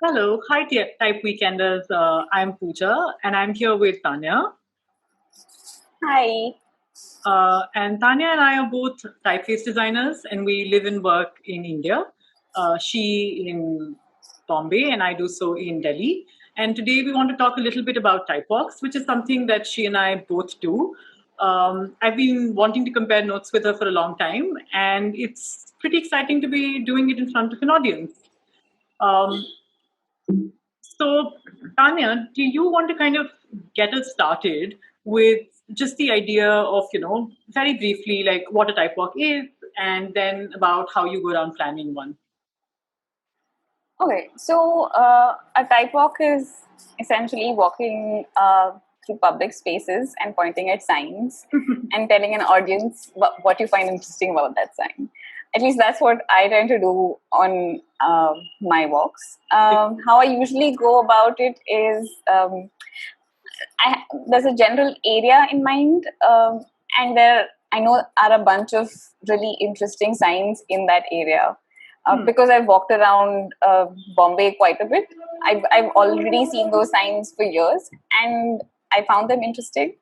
Hello, hi Type Weekenders. I'm Pooja and I'm here with Tanya. Hi. And Tanya and I are both typeface designers and we live and work in India. She in Bombay and I do so in Delhi. And today we want to talk a little bit about TypeWalks, which is something that she and I both do. I've been wanting to compare notes with her for a long time, and it's pretty exciting to be doing it in front of an audience. Um, So, Tanya, do you want to kind of get us started with just the idea of, very briefly, like what a type walk is, and then about how you go around planning one? Okay, so a type walk is essentially walking through public spaces and pointing at signs and telling an audience what you find interesting about that sign. At least that's what I tend to do on my walks. How I usually go about it is there's a general area in mind, and there I know are a bunch of really interesting signs in that area. Because I've walked around Bombay quite a bit, I've already seen those signs for years, and I found them interesting.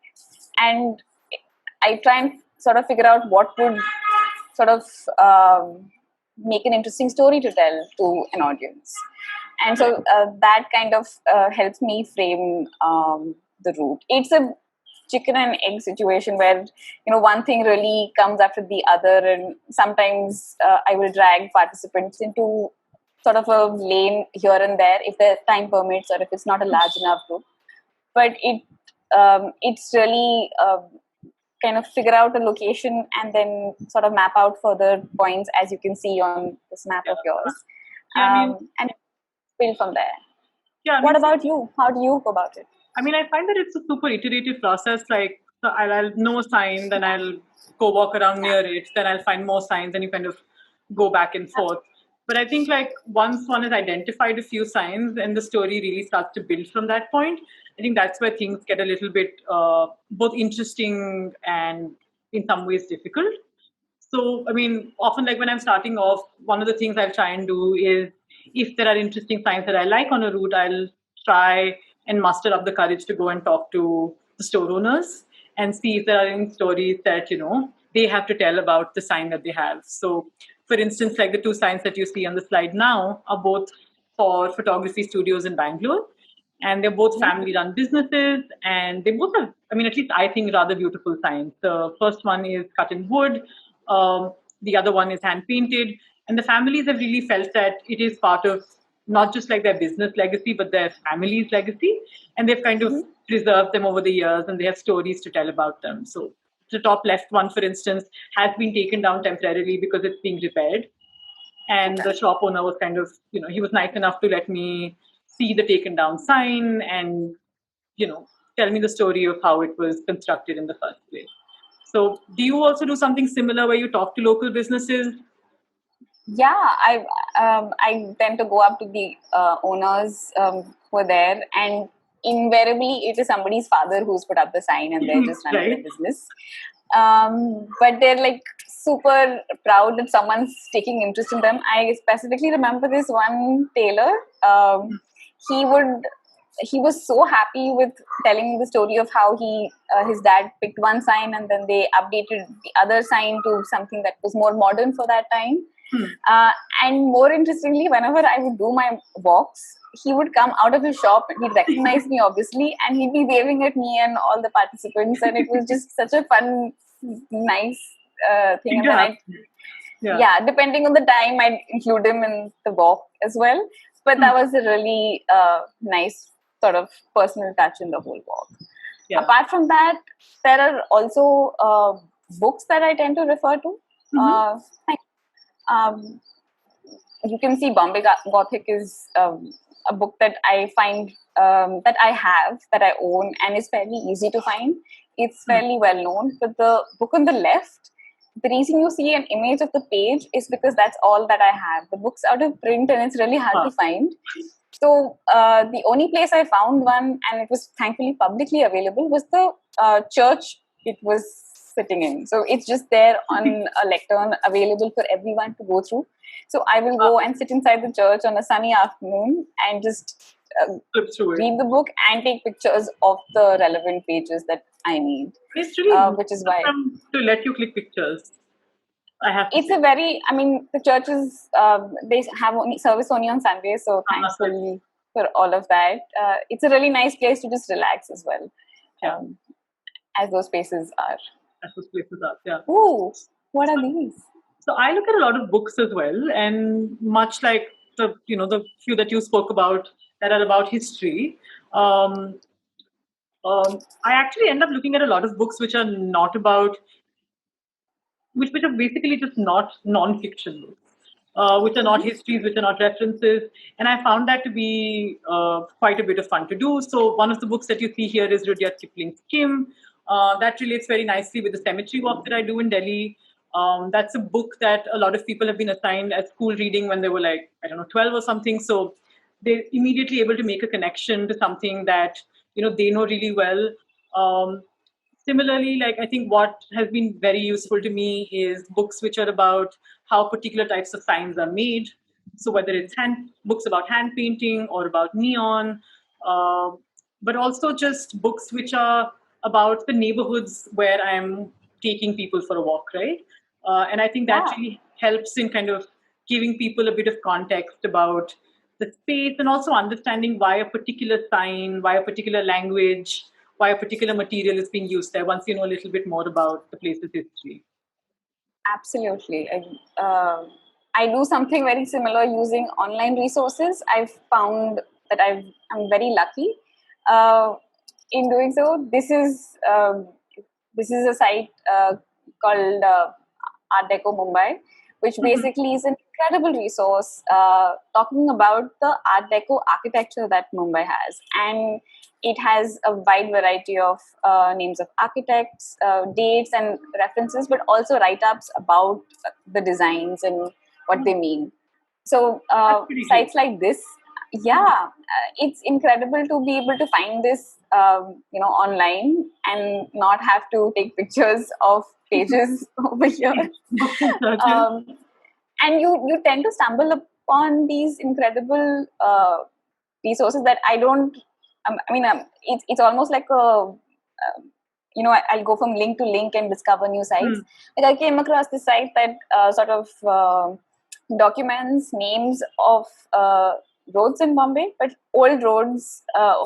And I try and sort of figure out what would sort of make an interesting story to tell to an audience. And so that kind of helps me frame the route. It's a chicken and egg situation where one thing really comes after the other, and sometimes I will drag participants into sort of a lane here and there if the time permits or if it's not a large enough group. But it's really kind of figure out a location and then sort of map out further points, as you can see on this map of yours, and build from there. What about you? How do you go about it? I mean, I find that it's a super iterative process. Like, so I'll know a sign, then I'll go walk around near it, then I'll find more signs, and you kind of go back and forth. But I think like once one has identified a few signs and the story really starts to build from that point, I think that's where things get a little bit both interesting and in some ways difficult. So, I mean, often like when I'm starting off, one of the things I'll try and do is if there are interesting signs that I like on a route, I'll try and muster up the courage to go and talk to the store owners and see if there are any stories that, they have to tell about the sign that they have. So, for instance, like the two signs that you see on the slide now are both for photography studios in Bangalore. And they're both family run businesses, and they both have, I mean, at least I think, rather beautiful signs. The first one is cut in wood, the other one is hand painted. And the families have really felt that it is part of not just like their business legacy, but their family's legacy. And they've kind of preserved them over the years and they have stories to tell about them. So the top left one, for instance, has been taken down temporarily because it's being repaired. And the shop owner was kind of, he was nice enough to let me see the taken down sign and, tell me the story of how it was constructed in the first place. So, do you also do something similar where you talk to local businesses? Yeah, I tend to go up to the owners who are there, and invariably it is somebody's father who's put up the sign, and they're just running the business. But they're like super proud that someone's taking interest in them. I specifically remember this one tailor. He was so happy with telling the story of how his dad picked one sign and then they updated the other sign to something that was more modern for that time. And more interestingly, whenever I would do my walks, he would come out of his shop and he'd recognize me obviously, and he'd be waving at me and all the participants, and it was just such a fun, nice thing. And then depending on the time, I'd include him in the walk as well. But that was a really nice sort of personal touch in the whole walk. Apart from that, there are also books that I tend to refer to. You can see Bombay Gothic is a book that I find that I own, and is fairly easy to find. It's fairly well known. But the book on the left, the reason you see an image of the page is because that's all that I have. The book's out of print and it's really hard to find. So the only place I found one, and it was thankfully publicly available, was the church it was sitting in. So it's just there on a lectern, available for everyone to go through. So I will go and sit inside the church on a sunny afternoon and just Flip through it. read the book and take pictures of the relevant pages that I need. It's really Which is why to let you click pictures. I have to it's say. a very, I mean, the churches, they have only service only on Sundays, so thankfully for all of that. It's a really nice place to just relax as well, as those spaces are. As those places are, yeah. Ooh, what are these? So I look at a lot of books as well, and much like the few that you spoke about that are about history. I actually end up looking at a lot of books which are not about, which are basically just not non-fiction books, which are not histories, which are not references, and I found that to be quite a bit of fun to do. So one of the books that you see here is Rudyard Kipling's Kim. That relates very nicely with the cemetery walk that I do in Delhi. That's a book that a lot of people have been assigned as school reading when they were like, I don't know, 12 or something. So they're immediately able to make a connection to something that they know really well. Similarly, like I think what has been very useful to me is books which are about how particular types of signs are made. So whether it's books about hand painting or about neon, uh, but also just books which are about the neighborhoods where I'm taking people for a walk, right? And I think that really helps in kind of giving people a bit of context about the space and also understanding why a particular sign, why a particular language, why a particular material is being used there once you know a little bit more about the place's history. Absolutely. I do something very similar using online resources. I've found that I'm very lucky in doing so. This is a site called Art Deco Mumbai, which basically is an incredible resource talking about the Art Deco architecture that Mumbai has. And it has a wide variety of names of architects, dates and references, but also write-ups about the designs and what they mean. So sites like this, it's incredible to be able to find this, online and not have to take pictures of pages over here. And you tend to stumble upon these incredible resources that I don't. It's almost like a. I'll go from link to link and discover new sites. Like I came across this site that sort of documents names of roads in Bombay, but old roads,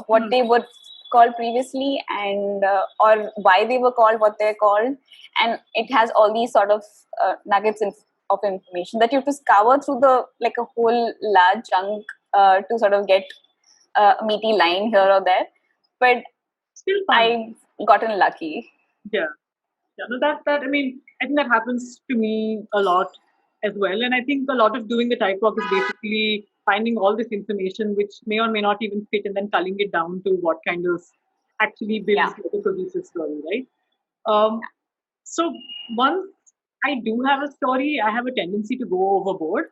what they were called previously, and or why they were called what they're called, and it has all these sort of nuggets of information that you have to scour through the like a whole large chunk to sort of get a meaty line here or there. But still fun. I've gotten lucky. Yeah. No, I think that happens to me a lot as well. And I think a lot of doing the type work is basically finding all this information which may or may not even fit and then culling it down to what kind of actually builds like a cohesive story, right? So once I do have a story, I have a tendency to go overboard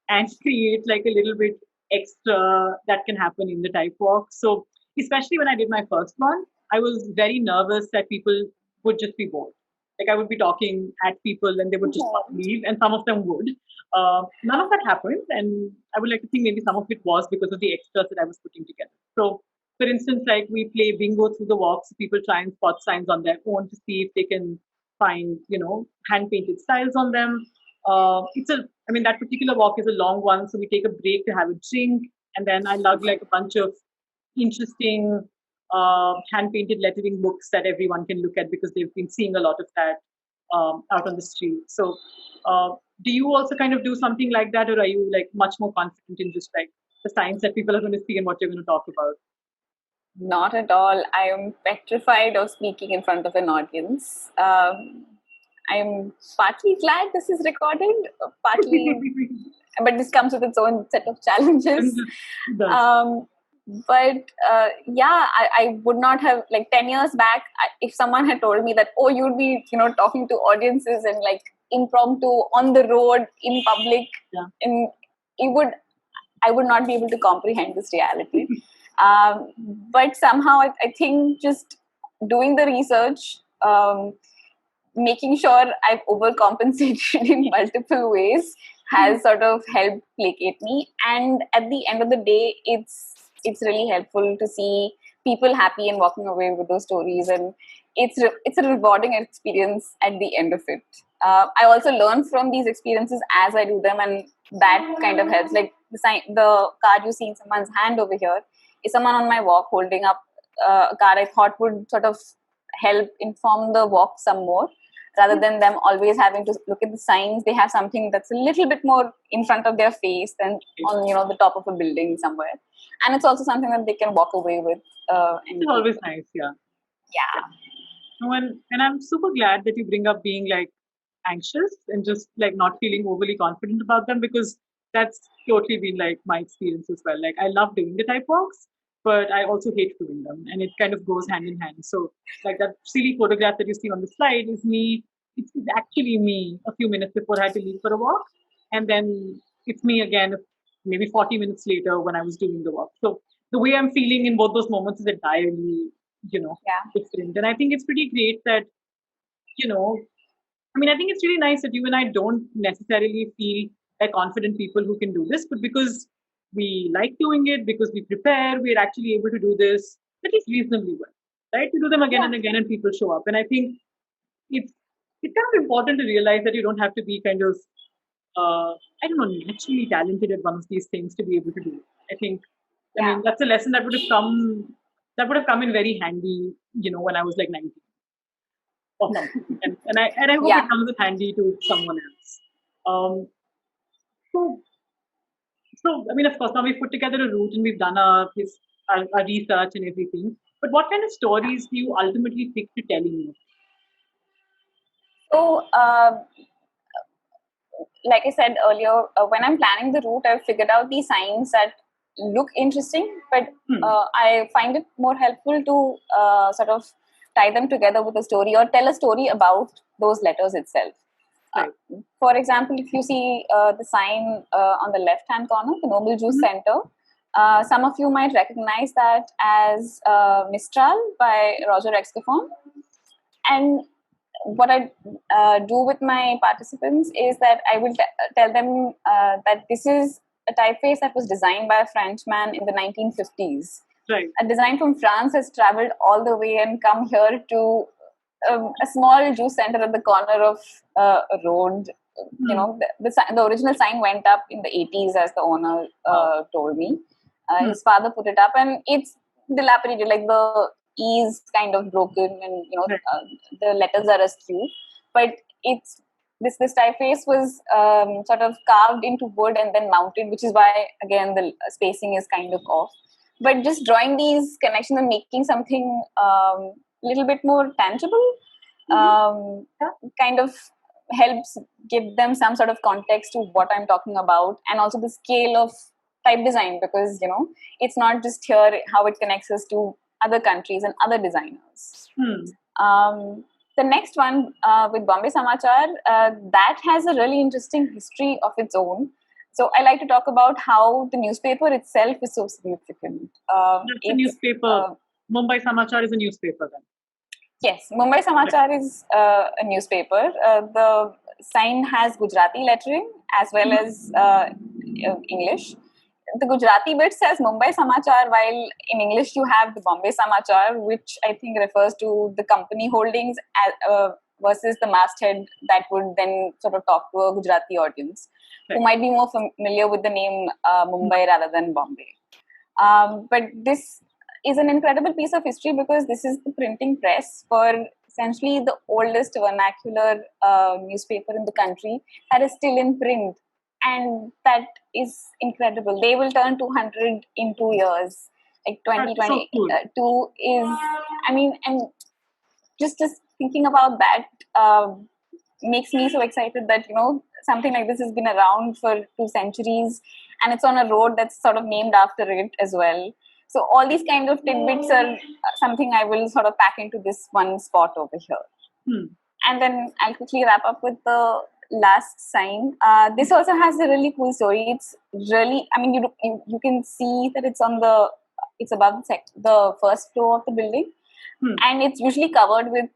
and create like a little bit extra that can happen in the type walk. So especially when I did my first one, I was very nervous that people would just be bored. Like I would be talking at people and they would just not leave, and some of them would. None of that happened, and I would like to think maybe some of it was because of the extras that I was putting together. So, for instance, like we play bingo through the walks, people try and spot signs on their own to see if they can find, hand painted styles on them. That particular walk is a long one, so we take a break to have a drink, and then I lug like a bunch of interesting hand painted lettering books that everyone can look at because they've been seeing a lot of that out on the street. So, do you also kind of do something like that, or are you like much more confident in just like the signs that people are going to see and what you're going to talk about? Not at all. I am petrified of speaking in front of an audience. I'm partly glad this is recorded, partly, but this comes with its own set of challenges. I would not have, like 10 years back, if someone had told me that, oh, you'd be, talking to audiences and like impromptu on the road in public, I would not be able to comprehend this reality. But somehow I think just doing the research, making sure I've overcompensated in multiple ways has sort of helped placate me. And at the end of the day, it's really helpful to see people happy and walking away with those stories, and it's a rewarding experience at the end of it. I also learn from these experiences as I do them, and that kind of helps. Like the card you see in someone's hand over here is someone on my walk holding up a card I thought would sort of help inform the walk some more, rather than them always having to look at the signs. They have something that's a little bit more in front of their face than on the top of a building somewhere, and it's also something that they can walk away with. It's always nice, yeah. Yeah. No, and I'm super glad that you bring up being like anxious and just like not feeling overly confident about them, because that's totally been like my experience as well. Like I love doing the type walks, but I also hate doing them, and it kind of goes hand in hand. So like that silly photograph that you see on the slide is me. It's actually me a few minutes before I had to leave for a walk, and then it's me again maybe 40 minutes later when I was doing the walk. So the way I'm feeling in both those moments is entirely, Yeah. different. And I think it's pretty great that, you know, I mean, I think it's really nice that you and I don't necessarily feel like confident people who can do this, but because we like doing it, because we prepare, we're actually able to do this at least reasonably well, right? We do them again and again, and people show up. And I think it's it's kind of important to realize that you don't have to be kind of I don't know, naturally talented at one of these things to be able to do it. I think, I mean, that's a lesson that would have come in very handy, when I was like 19 or something. And I hope it comes in handy to someone else. Um, so, so I mean, of course, now we've put together a route and we've done our research and everything. But what kind of stories do you ultimately pick to tell in your? So, like I said earlier, when I'm planning the route, I've figured out these signs that look interesting, but I find it more helpful to sort of tie them together with a story or tell a story about those letters itself. Right. For example, if you see the sign on the left-hand corner, the Noble Juice Center, some of you might recognize that as Mistral by Roger Excoffon. And what I do with my participants is that I will tell them that this is a typeface that was designed by a Frenchman in the 1950s. Right. A design from France has traveled all the way and come here to a small juice center at the corner of a road. You know, the original sign went up in the 80s, as the owner told me. His father put it up, and it's dilapidated, like the E is kind of broken, and the letters are askew. But this typeface was sort of carved into wood and then mounted, which is why again the spacing is kind of off. But just drawing these connections and making something little bit more tangible kind of helps give them some sort of context to what I'm talking about, and also the scale of type design, because it's not just here how it connects us to other countries and other designers. The next one with Bombay Samachar, that has a really interesting history of its own. So I like to talk about how the newspaper itself is so significant. It's a newspaper. Mumbai Samachar is a newspaper then. Yes, Mumbai Samachar is a newspaper. The sign has Gujarati lettering as well as English. The Gujarati bit says Mumbai Samachar, while in English you have the Bombay Samachar, which I think refers to the company holdings versus the masthead that would then sort of talk to a Gujarati audience who might be more familiar with the name Mumbai rather than Bombay. But this is an incredible piece of history because this is the printing press for essentially the oldest vernacular newspaper in the country that is still in print. And that is incredible. They will turn 200 in 2 years. Like 2022 is, I mean, and just thinking about that makes me so excited that, something like this has been around for 2 centuries and it's on a road that's sort of named after it as well. So all these kind of tidbits are something I will sort of pack into this one spot over here. And then I'll quickly wrap up with the last sign. This also has a really cool story. It's really, I mean, you can see that it's above the first floor of the building, and it's usually covered with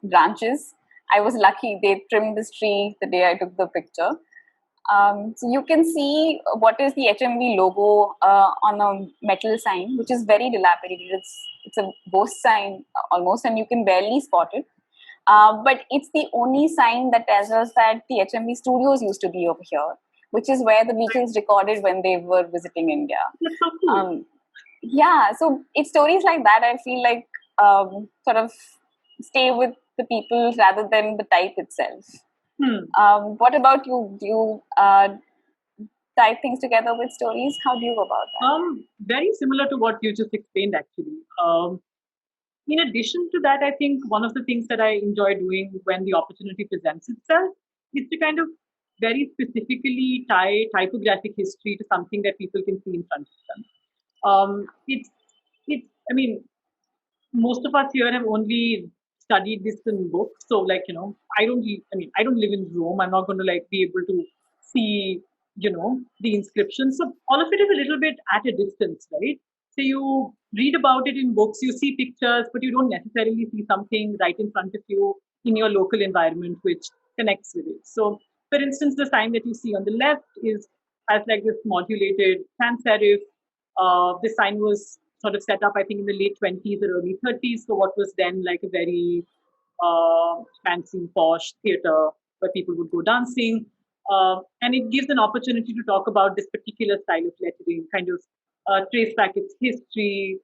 branches. I was lucky; they trimmed this tree the day I took the picture. So you can see what is the HMV logo on a metal sign, which is very dilapidated. It's a ghost sign almost, and you can barely spot it. But it's the only sign that tells us that the HMV studios used to be over here, which is where the Beatles recorded when they were visiting India. That's so cool. Yeah, so it's stories like that I feel like sort of stay with the people rather than the type itself. What about you? Do you tie things together with stories? How do you go about that? Very similar to what you just explained, actually. In addition to that, I think one of the things that I enjoy doing when the opportunity presents itself is to kind of very specifically tie typographic history to something that people can see in front of them. It's, I mean, most of us here have only studied this in books. So, like, I don't live in Rome. I'm not going to like be able to see, the inscriptions. So all of it is a little bit at a distance, right? So you read about it in books, you see pictures, but you don't necessarily see something right in front of you in your local environment which connects with it. So, for instance, the sign that you see on the left has like this modulated sans serif. The sign was sort of set up, I think, in the late 20s or early 30s. So what was then like a very fancy, posh theater where people would go dancing. And it gives an opportunity to talk about this particular style of lettering, kind of trace back its history,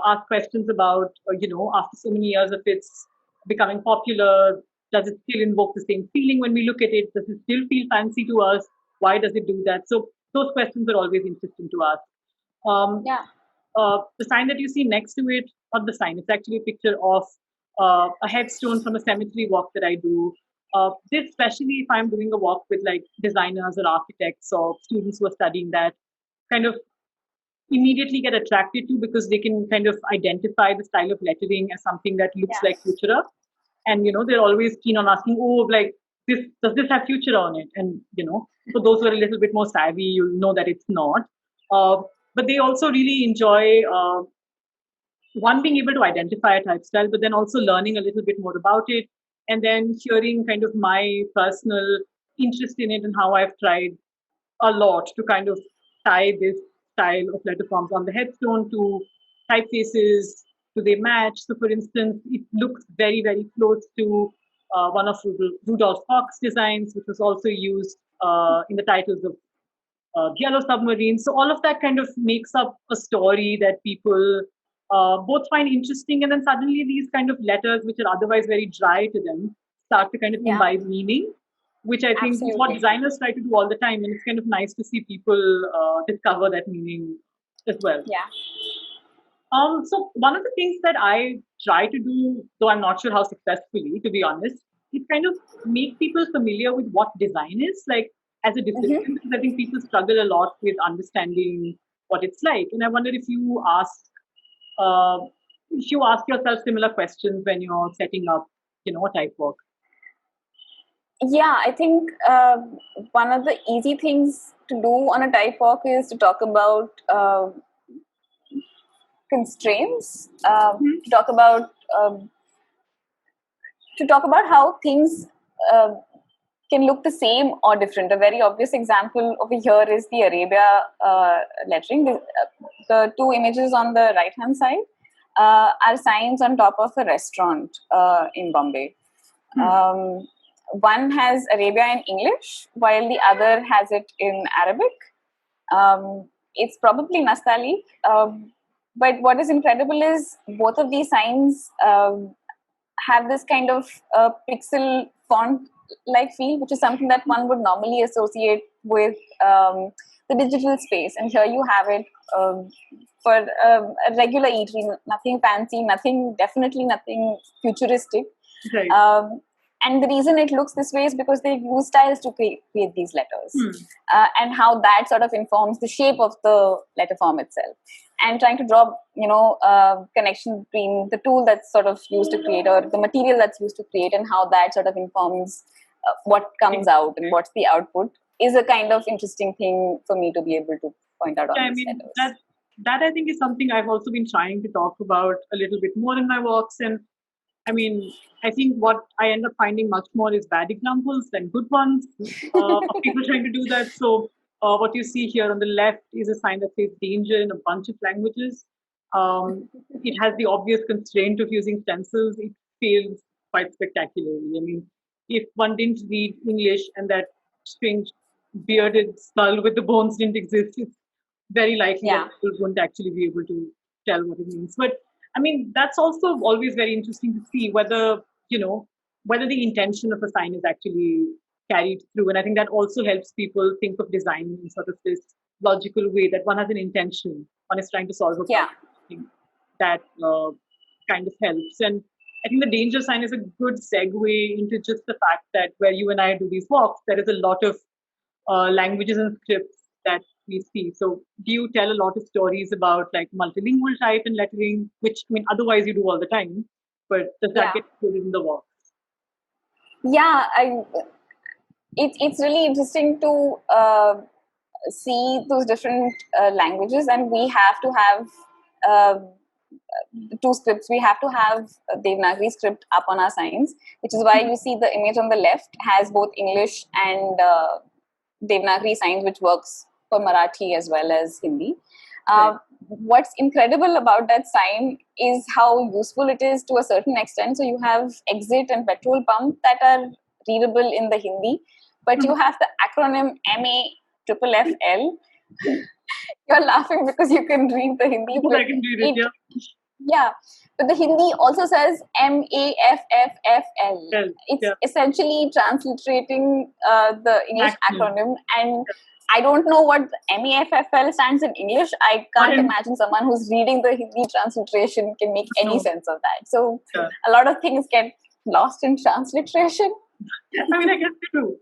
ask questions about, after so many years of its becoming popular, does it still invoke the same feeling when we look at it? Does it still feel fancy to us? Why does it do that? So those questions are always interesting to ask. Yeah. The sign that you see next to it, not the sign, it's actually a picture of a headstone from a cemetery walk that I do. This, especially if I'm doing a walk with like designers or architects or students who are studying that, kind of immediately get attracted to because they can kind of identify the style of lettering as something that looks like futura. And they're always keen on asking, oh, like this, does this have future on it? And for those who are a little bit more savvy, you'll know that it's not. But they also really enjoy one, being able to identify a type style, but then also learning a little bit more about it, and then hearing kind of my personal interest in it and how I've tried a lot to kind of tie this style of letterforms on the headstone to typefaces. Do they match? So, for instance, it looks very, very close to one of Rudolf Hoch's designs, which was also used in the titles of Yellow Submarine. So all of that kind of makes up a story that people both find interesting, and then suddenly these kind of letters, which are otherwise very dry to them, start to kind of imbibe meaning, which I think is what designers try to do all the time, and it's kind of nice to see people discover that meaning as well. Yeah. So one of the things that I try to do, though I'm not sure how successfully, to be honest, is kind of make people familiar with what design is, like as a discipline, because I think people struggle a lot with understanding what it's like. And I wonder if you ask yourself similar questions when you're setting up, a type work. Yeah, I think one of the easy things to do on a type walk is to talk about constraints, to talk about how things can look the same or different. A very obvious example over here is the Arabia lettering. The two images on the right hand side are signs on top of a restaurant in Bombay. One has Arabia in English, while the other has it in Arabic. It's probably Nastali. But what is incredible is both of these signs have this kind of pixel font like feel, which is something that one would normally associate with the digital space. And here you have it for a regular eatery, nothing fancy, definitely nothing futuristic. Right. And the reason it looks this way is because they've used styles to create these letters, and how that sort of informs the shape of the letter form itself. And trying to draw, connection between the tool that's sort of used to create, or the material that's used to create, and how that sort of informs what comes out and what's the output is a kind of interesting thing for me to be able to point out on these letters. That I think is something I've also been trying to talk about a little bit more in my works. And I mean, I think what I end up finding much more is bad examples than good ones of people trying to do that. So, what you see here on the left is a sign that says danger in a bunch of languages. It has the obvious constraint of using stencils. It fails quite spectacularly. I mean, if one didn't read English and that strange bearded skull with the bones didn't exist, it's very likely that Yeah. people wouldn't actually be able to tell what it means. But I mean, that's also always very interesting to see whether, whether the intention of a sign is actually carried through. And I think that also helps people think of design in sort of this logical way that one has an intention, one is trying to solve a Yeah. problem. I think that kind of helps. And I think the danger sign is a good segue into just the fact that where you and I do these walks, there is a lot of languages and scripts that we see. So, do you tell a lot of stories about like multilingual type and lettering, which I mean, otherwise you do all the time, but does that Yeah. get included in the walk? Yeah, it's really interesting to see those different languages, and we have to have two scripts. We have to have a Devanagari script up on our signs, which is why you see the image on the left has both English and Devanagari signs, which works for Marathi as well as Hindi. Right. What's incredible about that sign is how useful it is to a certain extent. So you have exit and petrol pump that are readable in the Hindi, but you have the acronym MAFFL. You're laughing because you can read the Hindi, Because but I can read it, yeah. yeah, but the Hindi also says MAFFFL. Well, It's yeah. essentially transliterating the English Acronym. acronym, and I don't know what MAFFL stands in English. I can't Fine. imagine someone who's reading the Hindi transliteration can make any No. sense of that. So Yeah. a lot of things get lost in transliteration. I mean, I guess they do.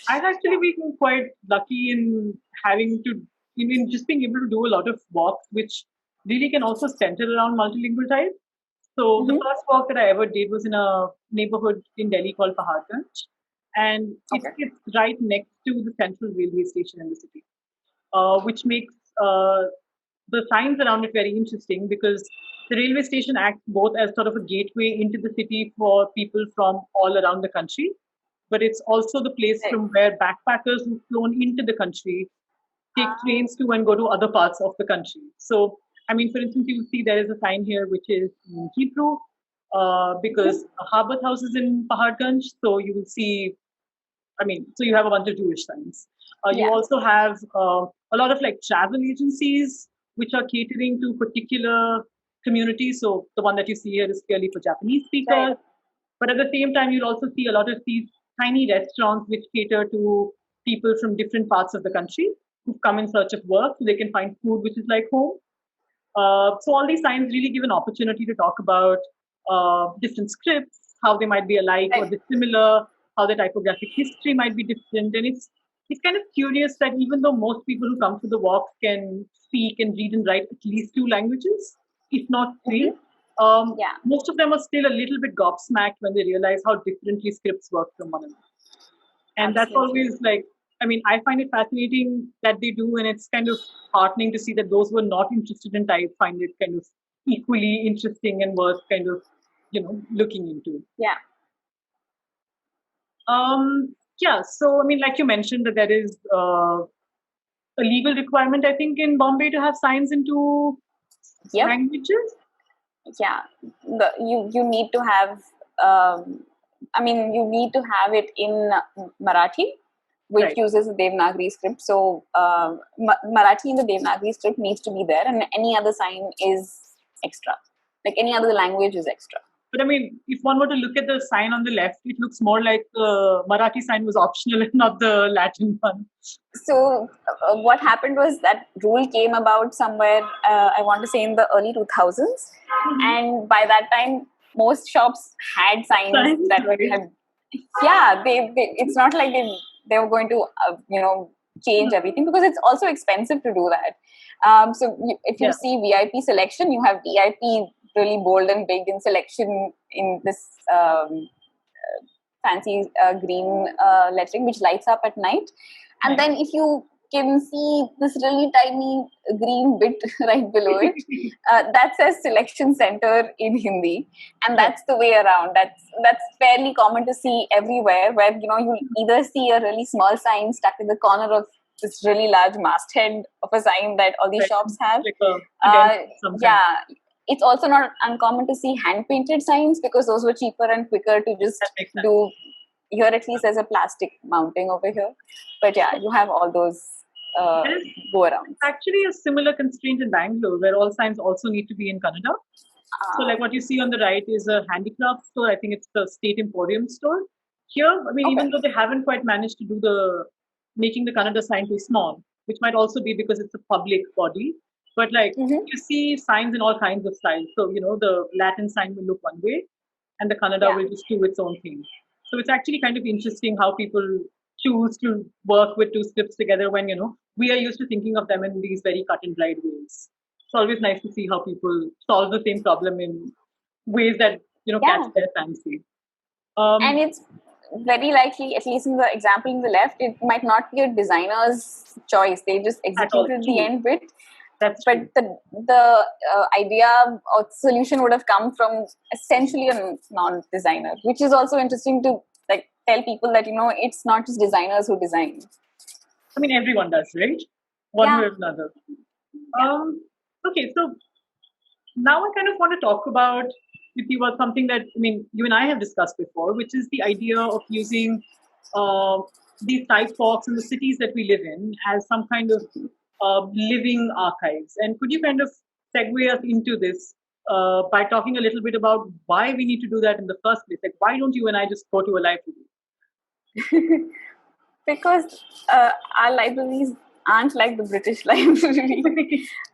I've actually been quite lucky in having to, in just being able to do a lot of walks, which really can also center around multilingual type. So the Mhm. first walk that I ever did was in a neighborhood in Delhi called Paharganj, and it Okay. sits right next to the central railway station in the city, which makes the signs around it very interesting because the railway station acts both as sort of a gateway into the city for people from all around the country, but it's also the place Right. from where backpackers who've flown into the country take trains to and go to other parts of the country. So, I mean, for instance, you'll see there is a sign here which is in Hebrew because Harbour House is in Paharganj. So you will see, I mean, so you have a bunch of Jewish signs. You Yeah. also have a lot of like travel agencies which are catering to particular communities. So the one that you see here is clearly for Japanese speakers. Right. But at the same time, you'll also see a lot of these tiny restaurants which cater to people from different parts of the country who've come in search of work so they can find food which is like home. So all these signs really give an opportunity to talk about different scripts, how they might be alike or Right. dissimilar, how the typographic history might be different. And it's kind of curious that even though most people who come to the walk can speak and read and write at least two languages, if not 3, Yeah. most of them are still a little bit gobsmacked when they realize how differently scripts work from one another. And that's Absolutely. always like, I mean, I find it fascinating that they do, and it's kind of heartening to see that those who are not interested in type find it kind of equally interesting and worth kind of, looking into. Yeah. Yeah, so I mean, like you mentioned, that there is a legal requirement, I think, in Bombay to have signs in 2 Yep. languages. Yeah, you need to have you need to have it in Marathi, which Right. uses the Devanagari script. So Marathi in the Devanagari script needs to be there, and any other sign is extra. Like any other language is extra. But I mean, if one were to look at the sign on the left, it looks more like the Marathi sign was optional and not the Latin one. So what happened was that rule came about somewhere, I want to say in the early 2000s, and by that time most shops had signs Signs, that right. had, yeah, they it's not like they were going to change everything, because it's also expensive to do that. If you Yeah. see VIP selection, you have VIP really bold and big in selection in this fancy green lettering which lights up at night. And then if you can see this really tiny green bit right below it. That says selection center in Hindi, and that's the way around. That's fairly common to see everywhere, where you either see a really small sign stuck in the corner of this really large masthead of a sign that all these shops have. Yeah, it's also not uncommon to see hand painted signs because those were cheaper and quicker to just do. Here at least there's a plastic mounting over here, but yeah, you have all those go around. Actually, a similar constraint in Bangalore, where all signs also need to be in Kannada. So, like what you see on the right is a handicraft store. I think it's the State Emporium store. Here, I mean, even though they haven't quite managed to do making the Kannada sign too small, which might also be because it's a public body. But like you see signs in all kinds of styles. So, the Latin sign will look one way, and the Kannada will just do its own thing. So it's actually kind of interesting how people choose to work with two scripts together when, we are used to thinking of them in these very cut and dried ways. It's always nice to see how people solve the same problem in ways that, catch their fancy. And it's very likely, at least in the example in the left, it might not be a designer's choice. They just executed the end bit. But the idea or solution would have come from essentially a non-designer, which is also interesting to tell people that it's not just designers who design. I mean, everyone does, right? One way or another. Okay, so now I kind of want to talk with you about something that you and I have discussed before, which is the idea of using these typewalks in the cities that we live in as some kind of living archives. And could you kind of segue us into this by talking a little bit about why we need to do that in the first place? Like, why don't you and I just go to a library? Because our libraries aren't like the British library.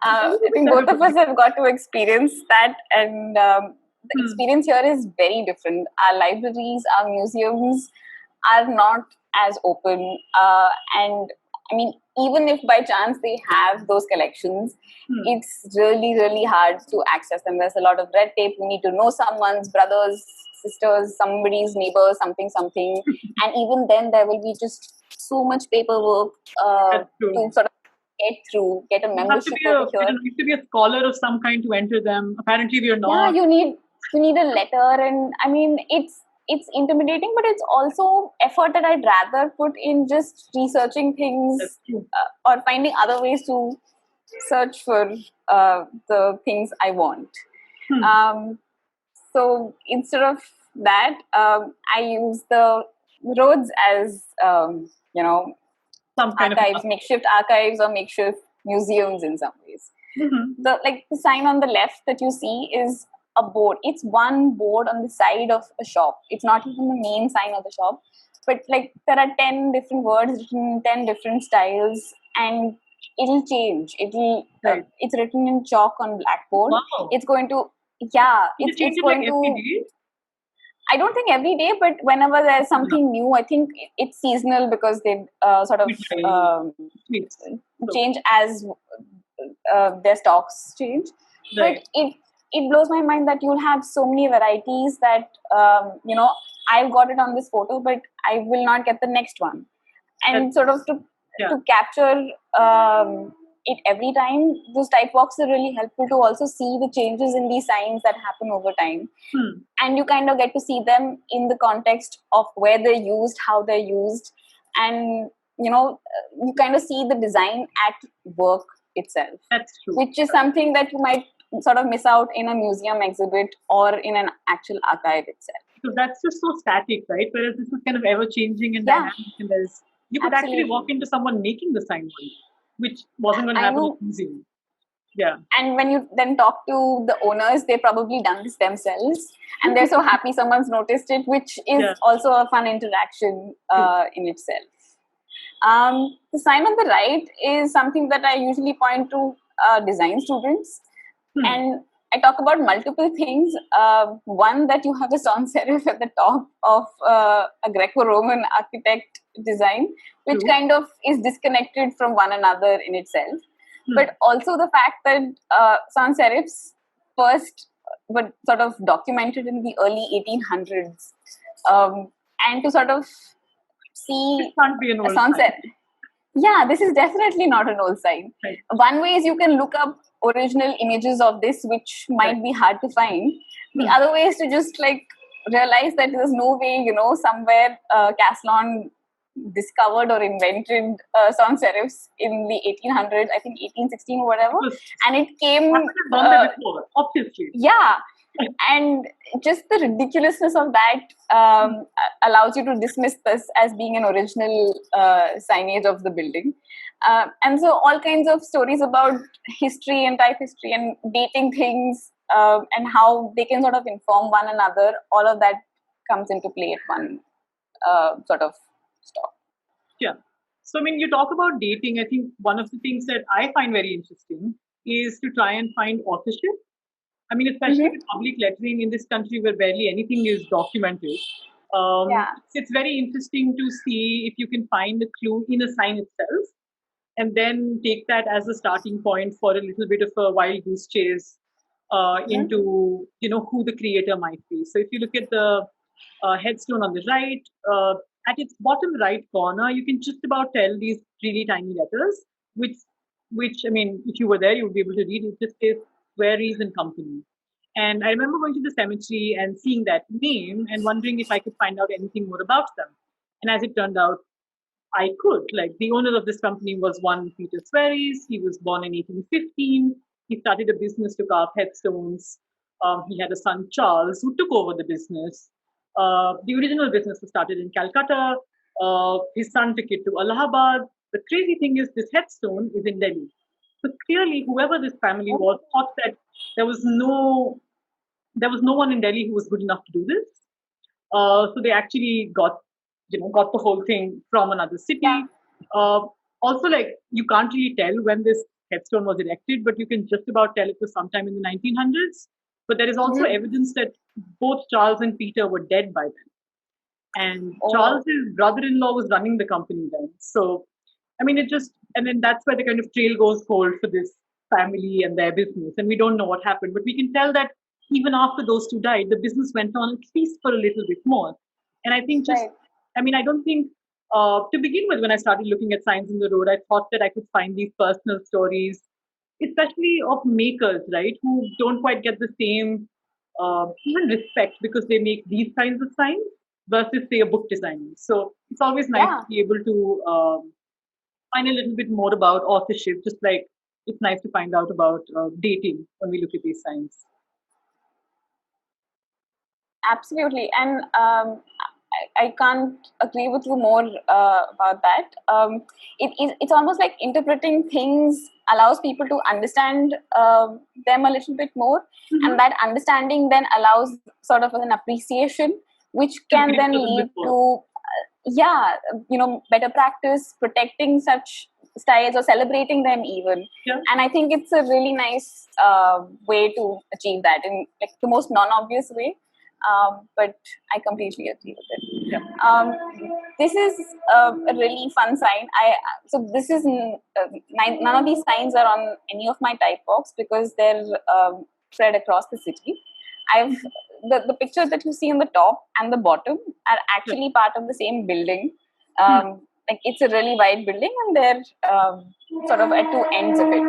I think both of us have got to experience that, and the experience here is very different. Our libraries, our museums are not as open, and I mean, even if by chance they have those collections, it's really, really hard to access them. There's a lot of red tape. You need to know someone's brothers, sisters, somebody's neighbor, something. And even then, there will be just so much paperwork to sort of get a membership over here. You need to be a scholar of some kind to enter them. Apparently, we are not. Yeah, you need a letter, and I mean, it's intimidating, but it's also effort that I'd rather put in just researching things or finding other ways to search for the things I want. So instead of that, I use the roads as some kind archives, makeshift archives or makeshift museums in some ways. The sign on the left that you see is a board. It's one board on the side of a shop. It's not even the main sign of the shop, but there are 10 different words written in 10 different styles, and it'll change. It's written in chalk on blackboard. Wow. It's going to it's going to every day? I don't think every day, but whenever there's something new, I think it's seasonal because they sort of change as their stocks change. Right. But it blows my mind that you'll have so many varieties that I've got it on this photo, but I will not get the next one. And sort of to capture it every time, those typewalks are really helpful to also see the changes in these signs that happen over time. And you kind of get to see them in the context of where they're used, how they're used, and you kind of see the design at work itself. That's true. Which is something that you might sort of miss out in a museum exhibit or in an actual archive itself. So that's just so static, right? Whereas this is kind of ever changing and dynamic, and you could actually walk into someone making the sign one, which wasn't going to happen in a museum. Yeah. And when you then talk to the owners, they've probably done this themselves, and they're so happy someone's noticed it, which is also a fun interaction in itself. The sign on the right is something that I usually point to design students. And I talk about multiple things. One, that you have a sans serif at the top of a Greco-Roman architect design, which kind of is disconnected from one another in itself. But also the fact that sans serifs first were sort of documented in the early 1800s. And to sort of see it can't be an old sans serif. Yeah, this is definitely not an old sign. Right. One way is you can look up original images of this, which might be hard to find. The other way is to just like realize that there's no way, somewhere Caslon discovered or invented sans serifs in the 1800s, I think 1816 or whatever, and it came. Before, obviously. Yeah. And just the ridiculousness of that allows you to dismiss this as being an original signage of the building. And so all kinds of stories about history and type history and dating things and how they can sort of inform one another, all of that comes into play at one sort of stop. Yeah. So, I mean, you talk about dating. I think one of the things that I find very interesting is to try and find authorship. I mean, especially with public lettering in this country where barely anything is documented. It's very interesting to see if you can find a clue in a sign itself and then take that as a starting point for a little bit of a wild goose chase into, who the creator might be. So if you look at the headstone on the right, at its bottom right corner, you can just about tell these really tiny letters, which I mean, if you were there, you would be able to read. It just says Sweries and Company. And I remember going to the cemetery and seeing that name and wondering if I could find out anything more about them. And as it turned out, I could. Like, the owner of this company was one Peter Sweries. He was born in 1815. He started a business to carve headstones. He had a son, Charles, who took over the business. The original business was started in Calcutta. His son took it to Allahabad. The crazy thing is, this headstone is in Delhi. So clearly, whoever this family was thought that there was no one in Delhi who was good enough to do this. So they actually got the whole thing from another city. Yeah. Also, like, you can't really tell when this headstone was erected, but you can just about tell it was sometime in the 1900s. But there is also evidence that both Charles and Peter were dead by then. And Charles's brother-in-law was running the company then. So, I mean, and then that's where the kind of trail goes cold for this family and their business. And we don't know what happened, but we can tell that even after those two died, the business went on at least for a little bit more. And I think I don't think, to begin with, when I started looking at signs in the road, I thought that I could find these personal stories, especially of makers, right, who don't quite get the same even respect because they make these kinds of signs versus, say, a book designer. So it's always nice to be able to find a little bit more about authorship, just like it's nice to find out about dating when we look at these signs. Absolutely. And I can't agree with you more about that. It's almost like interpreting things allows people to understand them a little bit more, and that understanding then allows sort of an appreciation, which can then lead to better practice, protecting such styles or celebrating them even. And I think it's a really nice way to achieve that in like the most non-obvious way. But I completely agree with it. This is a really fun sign. So this is none of these signs are on any of my Typewalks because they're spread across the city. The pictures that you see on the top and the bottom are actually part of the same building. Like it's a really wide building, and they're sort of at two ends of it.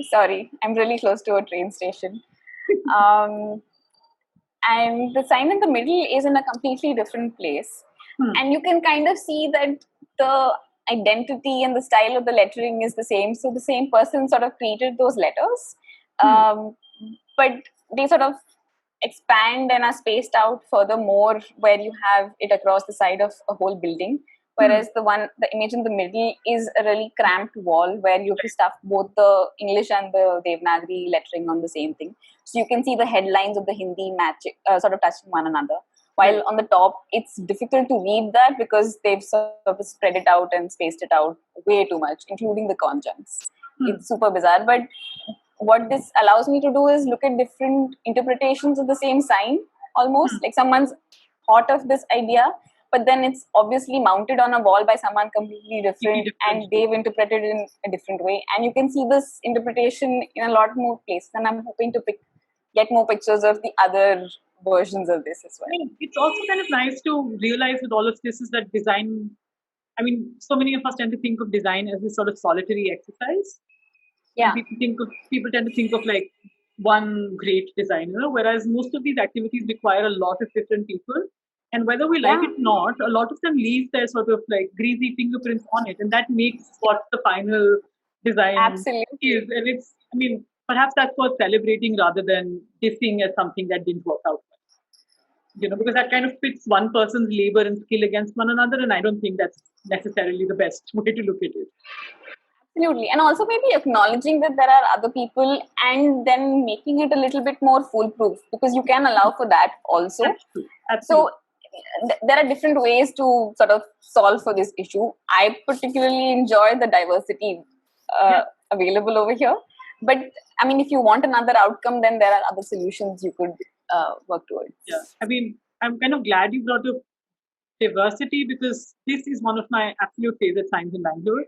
Sorry, I'm really close to a train station. And the sign in the middle is in a completely different place. And you can kind of see that the identity and the style of the lettering is the same. So the same person sort of created those letters, but they sort of expand and are spaced out furthermore where you have it across the side of a whole building. Whereas the image in the middle is a really cramped wall where you have to stuff both the English and the Devanagari lettering on the same thing. So you can see the headlines of the Hindi matching, sort of touching one another. While on the top, it's difficult to read that because they've sort of spread it out and spaced it out way too much, including the conjuncts. It's super bizarre. But what this allows me to do is look at different interpretations of the same sign, almost like someone's thought of this idea, but then it's obviously mounted on a wall by someone completely different, and they've interpreted it in a different way. And you can see this interpretation in a lot more places, and I'm hoping to get more pictures of the other versions of this as well. I mean, it's also kind of nice to realize with all of this is that design I mean, so many of us tend to think of design as this sort of solitary exercise. And Yeah. people tend to think of like one great designer, whereas most of these activities require a lot of different people. And whether we like Yeah. it or not, a lot of them leave their sort of like greasy fingerprints on it, and that makes what the final design is. Absolutely. And it's, I mean, perhaps that's worth celebrating rather than dissing as something that didn't work out. Because that kind of pits one person's labor and skill against one another, and I don't think that's necessarily the best way to look at it. Absolutely. And also maybe acknowledging that there are other people and then making it a little bit more foolproof, because you can allow for that also. That's true. Absolutely. So there are different ways to sort of solve for this issue. I particularly enjoy the diversity available over here. But I mean, if you want another outcome, then there are other solutions you could work towards. Yeah. I mean, I'm kind of glad you brought up diversity, because this is one of my absolute favorite signs in Bangalore.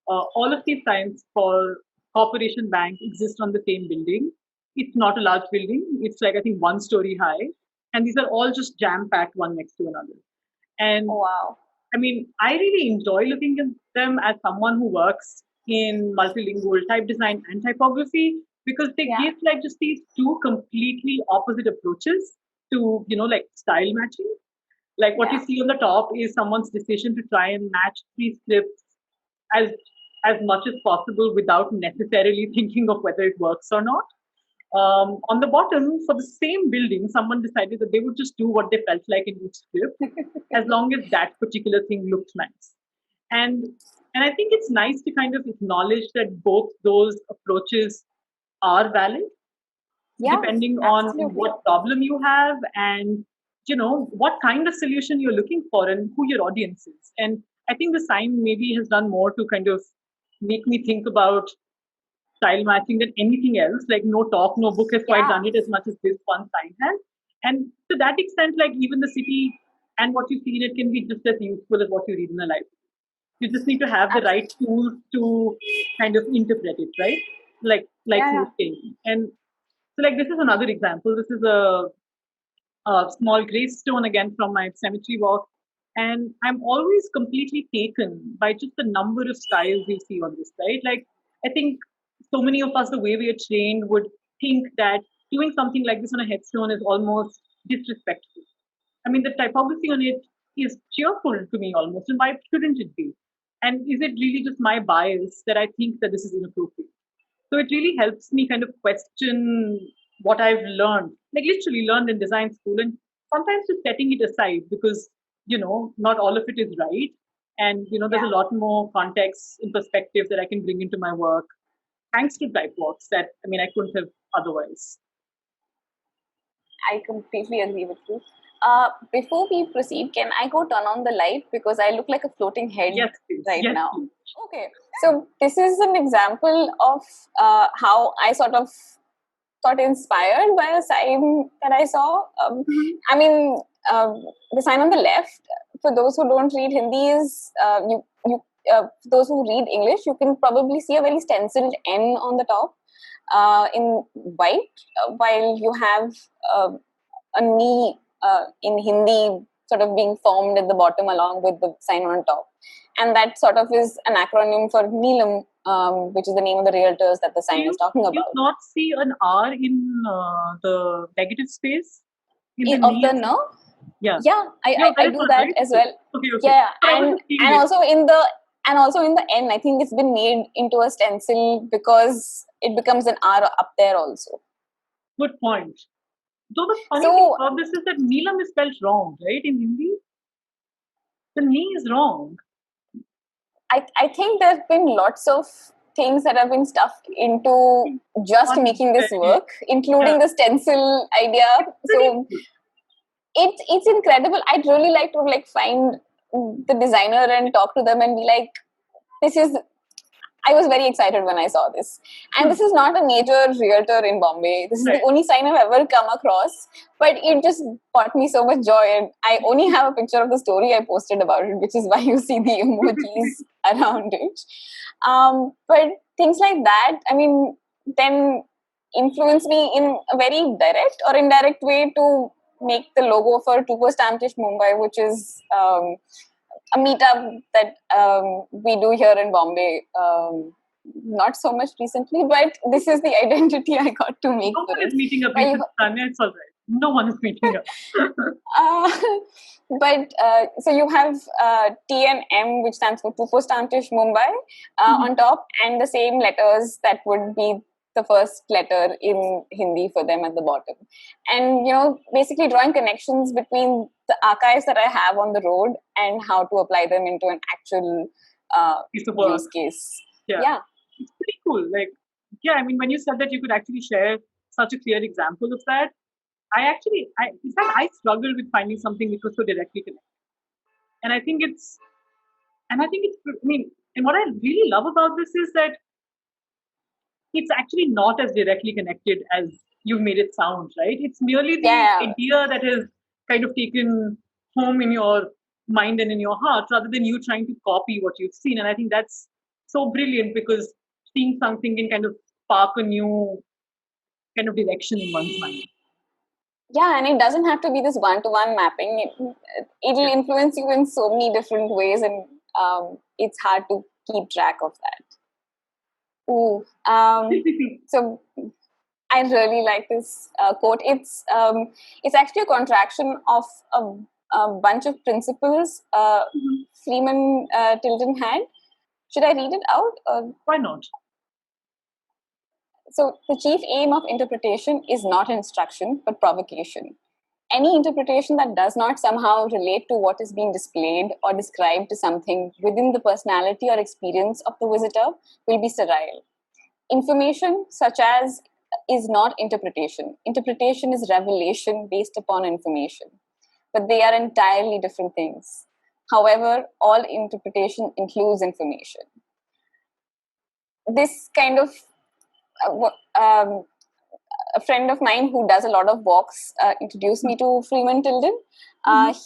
All of these signs for Corporation Bank exist on the same building. It's not a large building. It's like, I think, 1 story high. And these are all just jam-packed one next to another. And Wow. I mean, I really enjoy looking at them as someone who works in multilingual type design and typography, because they give like just these two completely opposite approaches to, like style matching. Like what you see on the top is someone's decision to try and match three scripts as as much as possible without necessarily thinking of whether it works or not. On the bottom, for the same building, someone decided that they would just do what they felt like in each script, as long as that particular thing looked nice. And and I think it's nice to kind of acknowledge that both those approaches are valid, depending on what problem you have and what kind of solution you're looking for and who your audience is. And I think the sign maybe has done more to kind of make me think about style matching than anything else. Like no talk, no book has quite done it as much as this one sign has. And to that extent, like even the city and what you see in it can be just as useful as what you read in a library. You just need to have the right tools to kind of interpret it, right? Like you were saying. And so like this is another example. This is a small gravestone again from my cemetery walk. And I'm always completely taken by just the number of styles you see on this, right? Like, I think so many of us, the way we are trained, would think that doing something like this on a headstone is almost disrespectful. I mean, the typography on it is cheerful to me almost, and why shouldn't it be? And is it really just my bias that I think that this is inappropriate? So it really helps me kind of question what I've learned, like literally learned in design school, and sometimes just setting it aside because, not all of it is right. And, there's a lot more context and perspective that I can bring into my work thanks to TypeWalks that, I mean, I couldn't have otherwise. I completely agree with you. Before we proceed, can I go turn on the light because I look like a floating head now? Please. Okay, so this is an example of how I sort of got inspired by a sign that I saw. I mean, the sign on the left, for those who don't read Hindi, is those who read English, you can probably see a very stenciled N on the top in white, while you have a knee in Hindi sort of being formed at the bottom along with the sign on top. And that sort of is an acronym for Neelam, which is the name of the realtors that the sign is talking about. Do you not see an R in the negative space? Of the no? Yeah. I do that as well. Okay. Yeah, and also in the N, I think it's been made into a stencil because it becomes an R up there also. Good point. Though the funny thing about this is that Neelam is spelled wrong, right? In Hindi, the knee is wrong. I think there's been lots of things that have been stuffed into just making this work, including the stencil idea. So it's incredible. I'd really like to find the designer and talk to them and be like, I was very excited when I saw this. And this is not a major realtor in Bombay. This is the only sign I've ever come across. But it just brought me so much joy. And I only have a picture of the story I posted about it, which is why you see the emojis around it. But things like that, I mean, then influence me in a very direct or indirect way to make the logo for Typography Mumbai, which is a meetup that we do here in Bombay. Not so much recently, but this is the identity I got to make No for one is it. meeting up. It's all right. No one is meeting up. Uh, but so you have T and M, which stands for Tupostantish Mumbai, on top, and the same letters that would be the first letter in Hindi for them at the bottom. And basically drawing connections between the archives that I have on the road and how to apply them into an actual use case. Yeah. It's pretty cool. Like, yeah, I mean, when you said that you could actually share such a clear example of that, in fact, I struggled with finding something which was so directly connected. And I think I mean, and what I really love about this is that it's actually not as directly connected as you've made it sound, right? It's merely the idea that is kind of taken home in your mind and in your heart rather than you trying to copy what you've seen. And I think that's so brilliant because seeing something can kind of spark a new kind of direction in one's mind. Yeah, and it doesn't have to be this one-to-one mapping. It'll influence you in so many different ways, and it's hard to keep track of that. Ooh, so I really like this quote. It's actually a contraction of a bunch of principles Freeman Tilden had. Should I read it out? Why not? So the chief aim of interpretation is not instruction, but provocation. Any interpretation that does not somehow relate to what is being displayed or described to something within the personality or experience of the visitor will be sterile. Information such as is not interpretation. Interpretation is revelation based upon information. But they are entirely different things. However, all interpretation includes information. This kind of a friend of mine who does a lot of walks introduced me to Freeman Tilden.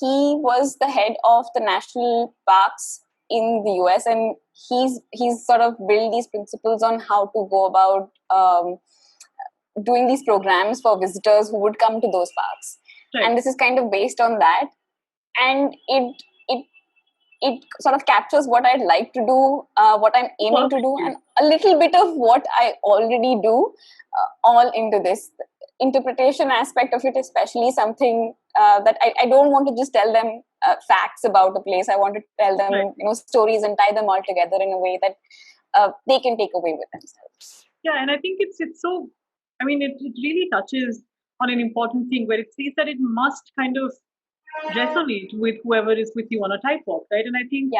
He was the head of the national parks in the US, and he's sort of built these principles on how to go about doing these programs for visitors who would come to those parks. Right. And this is kind of based on that, and it sort of captures what I'd like to do, what I'm aiming to do, and a little bit of what I already do, all into this. Interpretation aspect of it, especially something that I don't want to just tell them facts about the place. I want to tell them, stories and tie them all together in a way that they can take away with themselves. Yeah, and I think it's so. I mean, it really touches on an important thing where it says that it must kind of resonate with whoever is with you on a type walk, right? And I think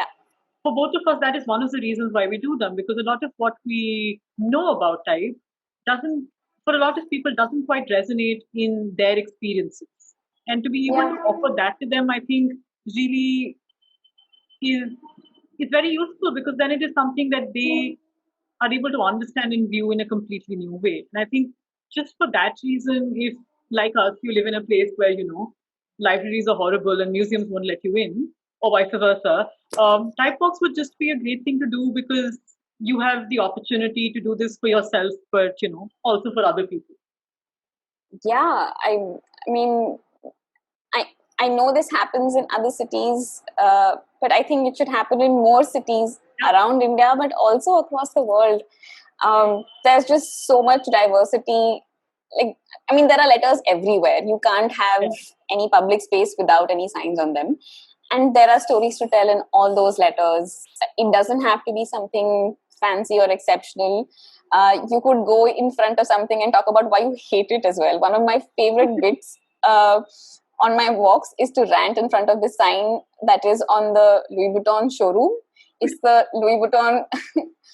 for both of us, that is one of the reasons why we do them, because a lot of what we know about type for a lot of people, doesn't quite resonate in their experiences. And to be able to offer that to them, I think really is very useful, because then it is something that they are able to understand and view in a completely new way. And I think just for that reason, if like us, you live in a place where, libraries are horrible and museums won't let you in, or vice versa, Typewalks would just be a great thing to do, because you have the opportunity to do this for yourself, but, also for other people. Yeah, I mean, I know this happens in other cities, but I think it should happen in more cities around India, but also across the world. There's just so much diversity. There are letters everywhere. You can't have any public space without any signs on them. And there are stories to tell in all those letters. It doesn't have to be something fancy or exceptional. You could go in front of something and talk about why you hate it as well. One of my favorite bits on my walks is to rant in front of the sign that is on the Louis Vuitton showroom. It's the Louis Vuitton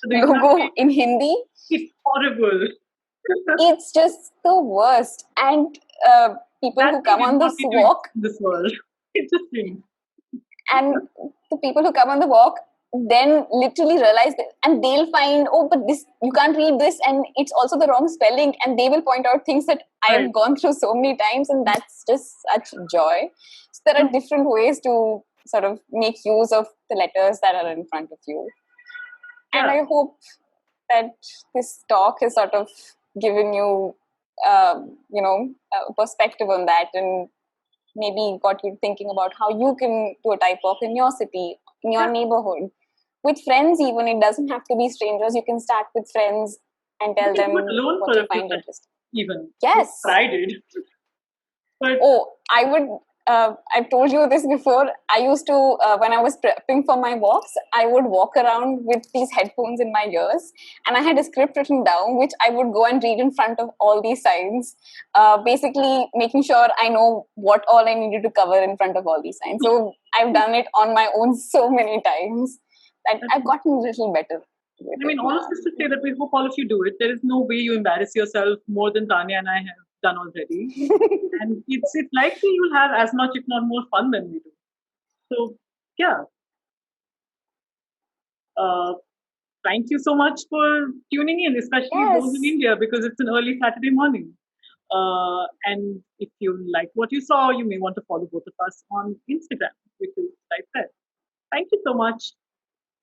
logo in Hindi. It's horrible. It's just the worst. And people who come on this walk... This world. It's just thing. And the people who come on the walk then literally realize that, and they'll find, but this, you can't read this, and it's also the wrong spelling, and they will point out things that I have gone through so many times, and that's just such joy. So there are different ways to sort of make use of the letters that are in front of you. And I hope that this talk has sort of given you, a perspective on that, and maybe got you thinking about how you can do a type walk in your city in your neighborhood. With friends, even, it doesn't have to be strangers. You can start with friends and tell them alone what for you a few find minutes, interesting. even. Yes. I did. But oh, I would. I've told you this before. I used to, when I was prepping for my walks, I would walk around with these headphones in my ears, and I had a script written down, which I would go and read in front of all these signs, basically making sure I know what all I needed to cover in front of all these signs. So I've done it on my own so many times that I've gotten a little better. I mean, all of this to say that we hope all of you do it. There is no way you embarrass yourself more than Tanya and I have done already. And it's likely you'll have as much, if not more, fun than we do. So, yeah. Thank you so much for tuning in, especially those in India, because it's an early Saturday morning. And if you like what you saw, you may want to follow both of us on Instagram, which is TypeWalk'in. Thank you so much.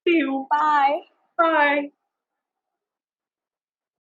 See you. Bye. Bye.